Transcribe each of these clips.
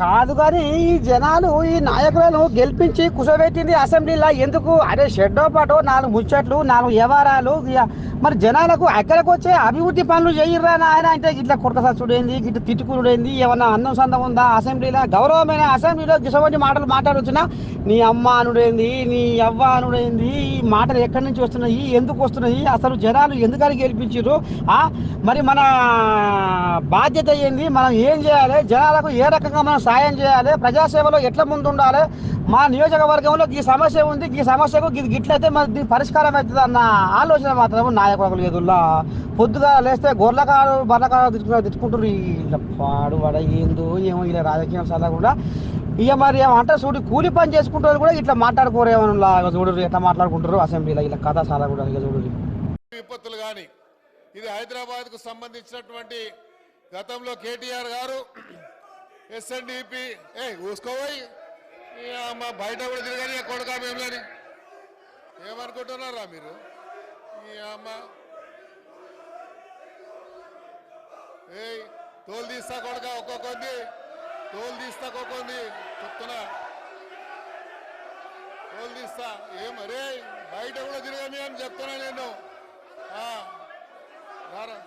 కాదు కానీ ఈ జనాలు ఈ నాయకులను గెలిపించి కుసబెట్టింది అసెంబ్లీలో ఎందుకు? అరే షెడ్డో పాటో 4 ముచ్చట్లు 4 వ్యవహారాలు మరి జనాలకు అక్కడికి వచ్చే అభివృద్ధి పనులు చేయర్రా నాయన అంటే ఇట్లా కొరకసచ్చుడేంది, ఇట్లా తిట్టుకుడుడేంది, ఏమన్నా అన్నం సందం ఉందా అసెంబ్లీలో? గౌరవమైన అసెంబ్లీలో గిసవంటి మాటలు మాట్లాడొచ్చునా? నీ అమ్మ అనుడేంది, నీ అవ్వ అనుడేంది, ఈ మాటలు ఎక్కడి నుంచి వస్తున్నాయి, ఎందుకు వస్తున్నాయి, అసలు జనాలు ఎందుకని గెలిపించారు? మరి మన బాధ్యత ఏంది, మనం ఏం చేయాలి, జనాలకు ఏ రకంగా మనం సాయం చేయాలి, ప్రజాసేవలో ఎట్లా ముందు ఉండాలి, మా నియోజకవర్గంలో ఈ సమస్య ఉంది, ఈ సమస్యకు గిట్లయితే మరి దీని పరిష్కారం అవుతుంది అన్న ఆలోచన మాత్రం నాయకులకు ఎదురులా పొద్దుగా లేస్తే గొర్రెకారు బర్రకారు తిట్టుకుంటారు. ఇలా పాడు పడ ఏందో ఏమో ఇలా రాజకీయం సలహా కూడా ఇక మరి ఏమంటారు చూడు, కూలి పని చేసుకుంటారు కూడా ఇట్లా మాట్లాడుకోరు ఏమన్నా చూడరు ఎట్లా మాట్లాడుకుంటారు అసెంబ్లీలో ఇలా కథ చాలా కూడా ఇక చూడరు విపత్తులు. కానీ ఇది హైదరాబాద్కు సంబంధించినటువంటి గతంలో కేటీఆర్ గారు ఎస్ఎన్డిపి ఊసుకోపోయి మా బయట కూడా తిరగని కొడుకా మేములని ఏమనుకుంటున్నారా మీరు? ఈ అమ్మ తోలు తీస్తా కొడుక ఒక్కొక్కంది, తోలు తీస్తా ఒక్కొక్కంది చెప్తున్నా, తోలు తీస్తా ఏమరే బయట కూడా తిరగని అని చెప్తున్నా నేను. రారా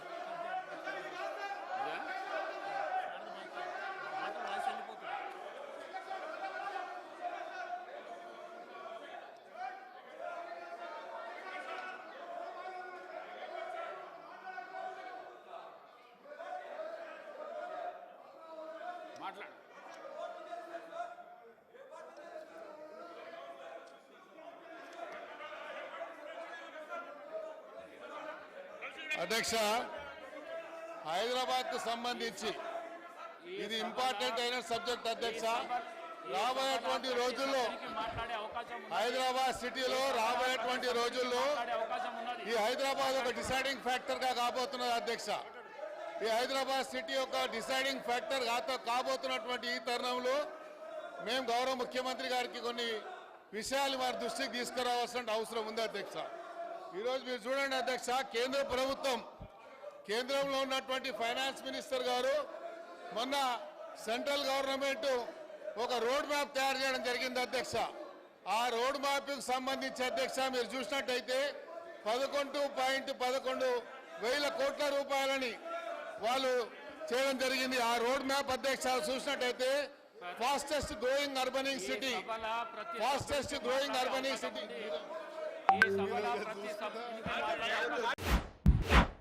అధ్యక్ష, హైదరాబాద్ కు సంబంధించి ఇది ఇంపార్టెంట్ అయిన సబ్జెక్ట్ అధ్యక్ష. రాబోయేటువంటి రోజుల్లో హైదరాబాద్ సిటీలో రాబోయేటువంటి రోజుల్లో ఈ హైదరాబాద్ ఒక డిసైడింగ్ ఫ్యాక్టర్ గా కాబోతున్నది అధ్యక్ష. ఈ హైదరాబాద్ సిటీ ఒక డిసైడింగ్ ఫ్యాక్టర్ కాబోతున్నటువంటి ఈ తరుణంలో మేము గౌరవ ముఖ్యమంత్రి గారికి కొన్ని విషయాలు వారి దృష్టికి తీసుకురావాల్సిన అవసరం ఉంది అధ్యక్ష. ఈరోజు మీరు చూడండి అధ్యక్ష, కేంద్ర ప్రభుత్వం, కేంద్రంలో ఉన్నటువంటి ఫైనాన్స్ మినిస్టర్ గారు మొన్న సెంట్రల్ గవర్నమెంట్ ఒక రోడ్ మ్యాప్ తయారు చేయడం జరిగింది అధ్యక్ష. ఆ రోడ్ మ్యాప్కి సంబంధించి అధ్యక్ష మీరు చూసినట్టయితే 11.11 కోట్ల రూపాయలని వాళ్ళు చేయడం జరిగింది. ఆ రోడ్ మ్యాప్ అధ్యక్ష చూసినట్టయితే fastest growing urbaning city, fastest growing urbaning city